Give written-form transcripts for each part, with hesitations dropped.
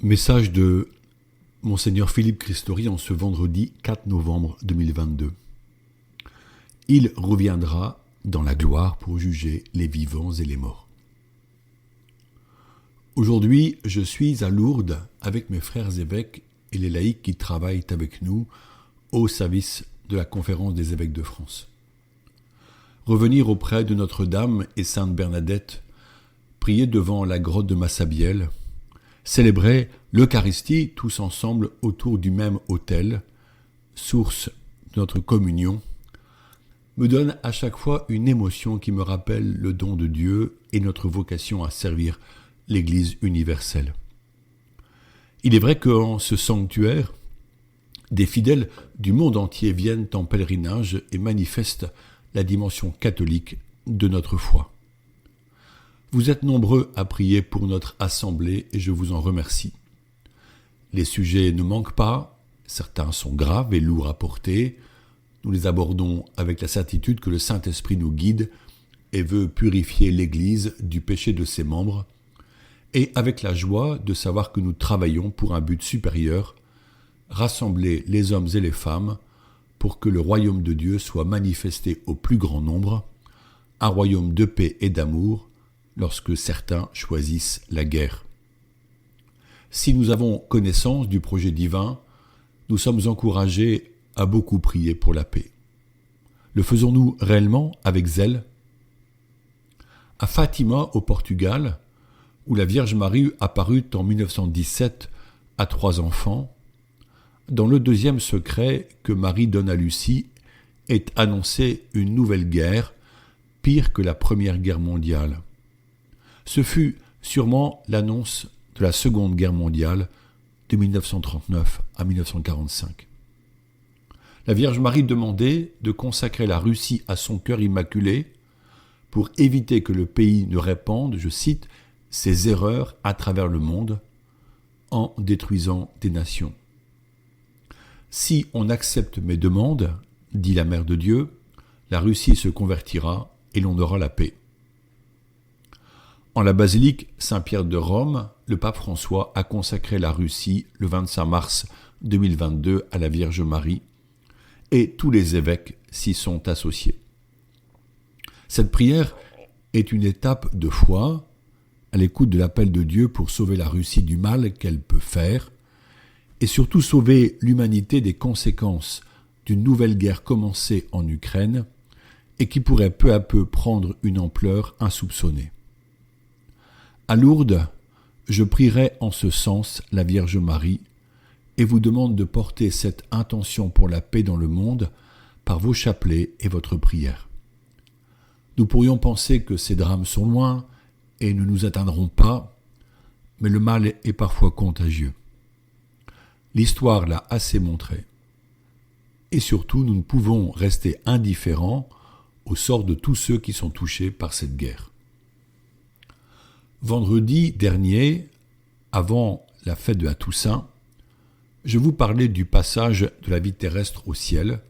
Message de Monseigneur Philippe Christori en ce vendredi 4 novembre 2022. Il reviendra dans la gloire pour juger les vivants et les morts. Aujourd'hui, je suis à Lourdes avec mes frères évêques et les laïcs qui travaillent avec nous au service de la Conférence des évêques de France. Revenir auprès de Notre-Dame et Sainte Bernadette, prier devant la grotte de Massabielle, célébrer l'Eucharistie tous ensemble autour du même autel, source de notre communion, me donne à chaque fois une émotion qui me rappelle le don de Dieu et notre vocation à servir l'Église universelle. Il est vrai qu'en ce sanctuaire, des fidèles du monde entier viennent en pèlerinage et manifestent la dimension catholique de notre foi. Vous êtes nombreux à prier pour notre assemblée et je vous en remercie. Les sujets ne manquent pas, certains sont graves et lourds à porter. Nous les abordons avec la certitude que le Saint-Esprit nous guide et veut purifier l'Église du péché de ses membres, et avec la joie de savoir que nous travaillons pour un but supérieur, rassembler les hommes et les femmes pour que le royaume de Dieu soit manifesté au plus grand nombre, un royaume de paix et d'amour, lorsque certains choisissent la guerre. Si nous avons connaissance du projet divin, nous sommes encouragés à beaucoup prier pour la paix. Le faisons-nous réellement avec zèle ? À Fatima, au Portugal, où la Vierge Marie apparut en 1917 à 3 enfants, dans le deuxième secret que Marie donne à Lucie est annoncée une nouvelle guerre, pire que la Première Guerre mondiale. Ce fut sûrement l'annonce de la Seconde Guerre mondiale de 1939 à 1945. La Vierge Marie demandait de consacrer la Russie à son cœur immaculé pour éviter que le pays ne répande, je cite, ses erreurs à travers le monde en détruisant des nations. Si on accepte mes demandes, dit la Mère de Dieu, la Russie se convertira et l'on aura la paix. En la basilique Saint-Pierre de Rome, le pape François a consacré la Russie le 25 mars 2022 à la Vierge Marie et tous les évêques s'y sont associés. Cette prière est une étape de foi à l'écoute de l'appel de Dieu pour sauver la Russie du mal qu'elle peut faire et surtout sauver l'humanité des conséquences d'une nouvelle guerre commencée en Ukraine et qui pourrait peu à peu prendre une ampleur insoupçonnée. À Lourdes, je prierai en ce sens la Vierge Marie et vous demande de porter cette intention pour la paix dans le monde par vos chapelets et votre prière. Nous pourrions penser que ces drames sont loin et ne nous atteindront pas, mais le mal est parfois contagieux. L'histoire l'a assez montré. Et surtout, nous ne pouvons rester indifférents au sort de tous ceux qui sont touchés par cette guerre. Vendredi dernier, avant la fête de la Toussaint, je vous parlais du passage de la vie terrestre au ciel,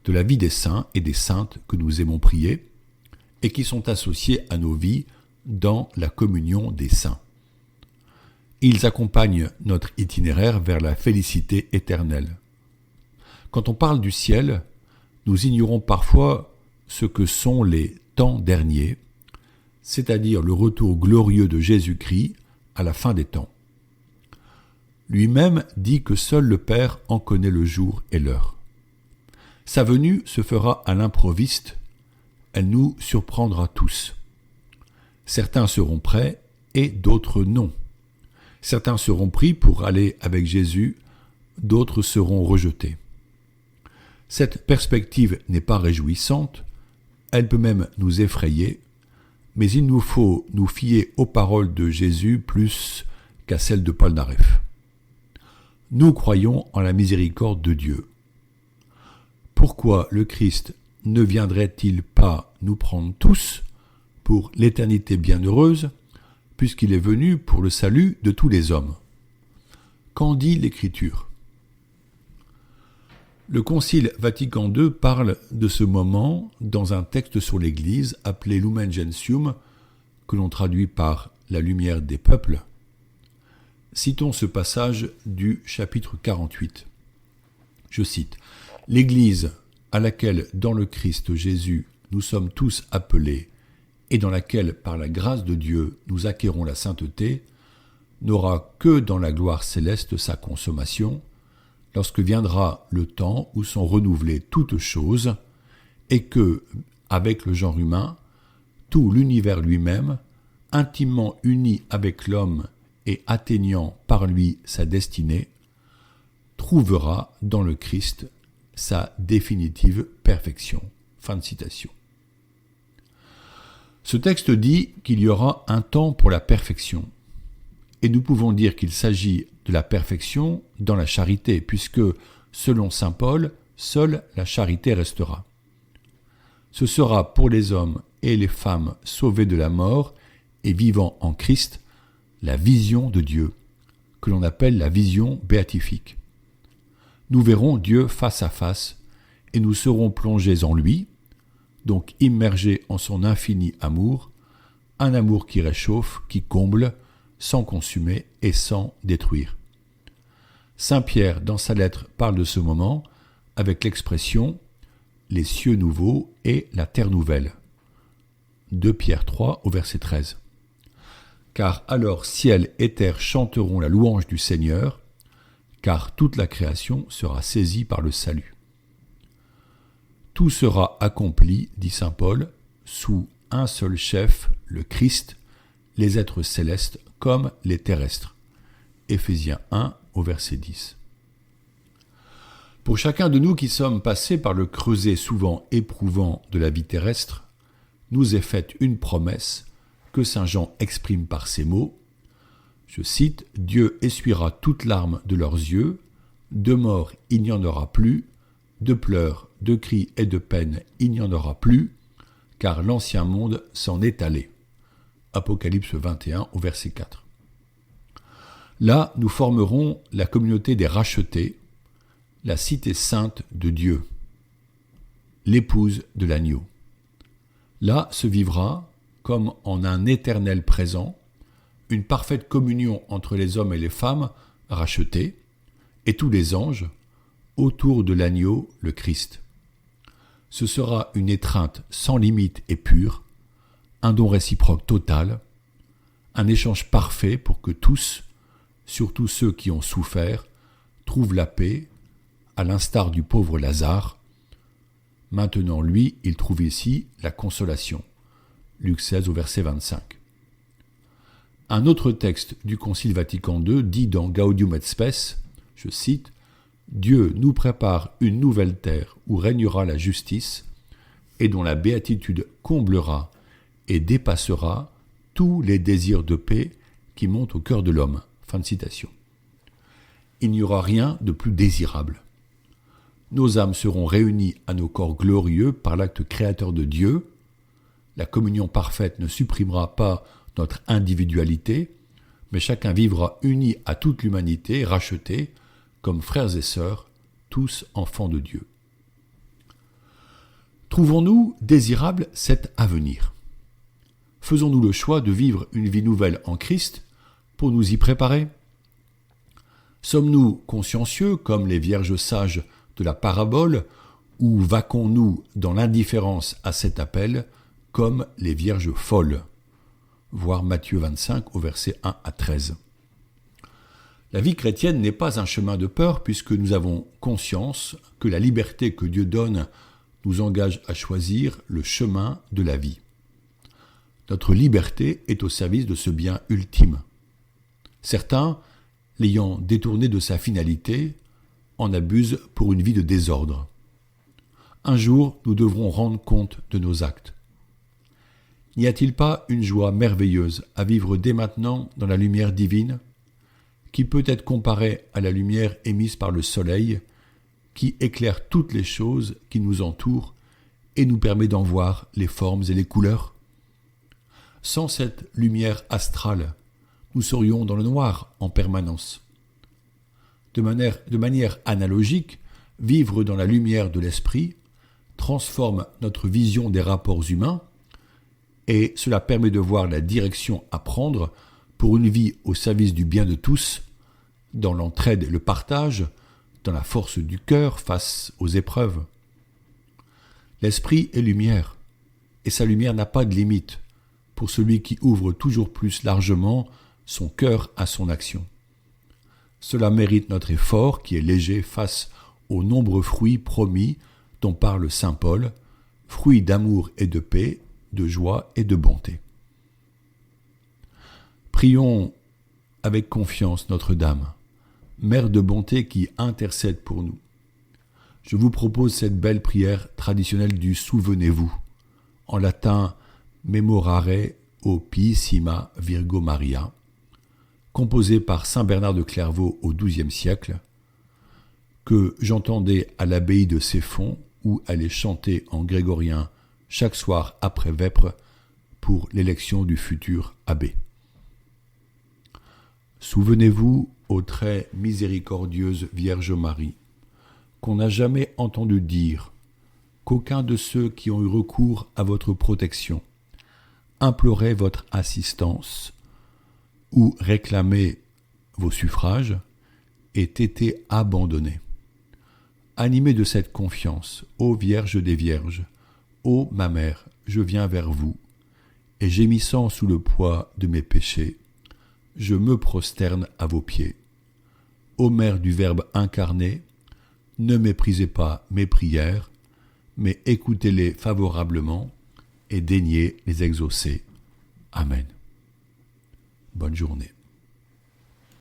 de la vie des saints et des saintes que nous aimons prier et qui sont associés à nos vies dans la communion des saints. Ils accompagnent notre itinéraire vers la félicité éternelle. Quand on parle du ciel, nous ignorons parfois ce que sont les temps derniers, c'est-à-dire le retour glorieux de Jésus-Christ à la fin des temps. Lui-même dit que seul le Père en connaît le jour et l'heure. Sa venue se fera à l'improviste, elle nous surprendra tous. Certains seront prêts et d'autres non. Certains seront pris pour aller avec Jésus, d'autres seront rejetés. Cette perspective n'est pas réjouissante, elle peut même nous effrayer, mais il nous faut nous fier aux paroles de Jésus plus qu'à celles de Paul Naref. Nous croyons en la miséricorde de Dieu. Pourquoi le Christ ne viendrait-il pas nous prendre tous pour l'éternité bienheureuse, puisqu'il est venu pour le salut de tous les hommes ? Qu'en dit l'Écriture ? Le Concile Vatican II parle de ce moment dans un texte sur l'Église appelé Lumen Gentium, que l'on traduit par la lumière des peuples. Citons ce passage du chapitre 48. Je cite « L'Église à laquelle, dans le Christ Jésus, nous sommes tous appelés et dans laquelle, par la grâce de Dieu, nous acquérons la sainteté, n'aura que dans la gloire céleste sa consommation, lorsque viendra le temps où sont renouvelées toutes choses, et que, avec le genre humain, tout l'univers lui-même, intimement uni avec l'homme et atteignant par lui sa destinée, trouvera dans le Christ sa définitive perfection. » Fin de citation. Ce texte dit qu'il y aura un temps pour la perfection. Et nous pouvons dire qu'il s'agit de la perfection dans la charité, puisque, selon saint Paul, seule la charité restera. Ce sera pour les hommes et les femmes sauvés de la mort et vivant en Christ la vision de Dieu, que l'on appelle la vision béatifique. Nous verrons Dieu face à face et nous serons plongés en lui, donc immergés en son infini amour, un amour qui réchauffe, qui comble, sans consumer et sans détruire. Saint Pierre, dans sa lettre, parle de ce moment avec l'expression « les cieux nouveaux et la terre nouvelle ». 2 Pierre 3 au verset 13. Car alors ciel et terre chanteront la louange du Seigneur, car toute la création sera saisie par le salut. Tout sera accompli, dit saint Paul, sous un seul chef, le Christ, les êtres célestes comme les terrestres. Éphésiens 1 au verset 10. Pour chacun de nous qui sommes passés par le creuset souvent éprouvant de la vie terrestre, nous est faite une promesse que saint Jean exprime par ces mots. Je cite, « Dieu essuiera toute larme de leurs yeux, de mort il n'y en aura plus, de pleurs, de cris et de peines il n'y en aura plus, car l'ancien monde s'en est allé. » Apocalypse 21 au verset 4. Là, nous formerons la communauté des rachetés, la cité sainte de Dieu, l'épouse de l'agneau. Là se vivra, comme en un éternel présent, une parfaite communion entre les hommes et les femmes rachetés, et tous les anges, autour de l'agneau, le Christ. Ce sera une étreinte sans limite et pure, un don réciproque total, un échange parfait pour que tous, surtout ceux qui ont souffert, trouvent la paix, à l'instar du pauvre Lazare. Maintenant, lui, il trouve ici la consolation. Luc 16 au verset 25. Un autre texte du Concile Vatican II dit dans Gaudium et Spes, je cite, « Dieu nous prépare une nouvelle terre où régnera la justice et dont la béatitude comblera et dépassera tous les désirs de paix qui montent au cœur de l'homme. » Fin de citation. Il n'y aura rien de plus désirable. Nos âmes seront réunies à nos corps glorieux par l'acte créateur de Dieu. La communion parfaite ne supprimera pas notre individualité, mais chacun vivra uni à toute l'humanité, racheté, comme frères et sœurs, tous enfants de Dieu. Trouvons-nous désirable cet avenir ? Faisons-nous le choix de vivre une vie nouvelle en Christ pour nous y préparer ? Sommes-nous consciencieux, comme les vierges sages de la parabole, ou vaquons-nous dans l'indifférence à cet appel, comme les vierges folles ? Voir Matthieu 25 au verset 1 à 13. La vie chrétienne n'est pas un chemin de peur puisque nous avons conscience que la liberté que Dieu donne nous engage à choisir le chemin de la vie. Notre liberté est au service de ce bien ultime. Certains, l'ayant détourné de sa finalité, en abusent pour une vie de désordre. Un jour, nous devrons rendre compte de nos actes. N'y a-t-il pas une joie merveilleuse à vivre dès maintenant dans la lumière divine, qui peut être comparée à la lumière émise par le soleil, qui éclaire toutes les choses qui nous entourent et nous permet d'en voir les formes et les couleurs ? Sans cette lumière astrale, nous serions dans le noir en permanence. De manière analogique, vivre dans la lumière de l'esprit transforme notre vision des rapports humains et cela permet de voir la direction à prendre pour une vie au service du bien de tous, dans l'entraide et le partage, dans la force du cœur face aux épreuves. L'esprit est lumière, et sa lumière n'a pas de limite pour celui qui ouvre toujours plus largement son cœur à son action. Cela mérite notre effort qui est léger face aux nombreux fruits promis dont parle saint Paul, fruits d'amour et de paix, de joie et de bonté. Prions avec confiance Notre-Dame, Mère de bonté qui intercède pour nous. Je vous propose cette belle prière traditionnelle du Souvenez-vous, en latin Memorare o Piissima Virgo Maria, composée par saint Bernard de Clairvaux au XIIe siècle, que j'entendais à l'abbaye de Ceffonds où elle est chantée en grégorien chaque soir après vêpres pour l'élection du futur abbé. Souvenez-vous, ô très miséricordieuse Vierge Marie, qu'on n'a jamais entendu dire qu'aucun de ceux qui ont eu recours à votre protection implorait votre assistance ou réclamait vos suffrages ait été abandonné. Animé de cette confiance, ô Vierge des Vierges, ô ma mère, je viens vers vous, et gémissant sous le poids de mes péchés, je me prosterne à vos pieds. Ô Mère du Verbe incarné, ne méprisez pas mes prières, mais écoutez-les favorablement et daignez les exaucer. Amen. Bonne journée.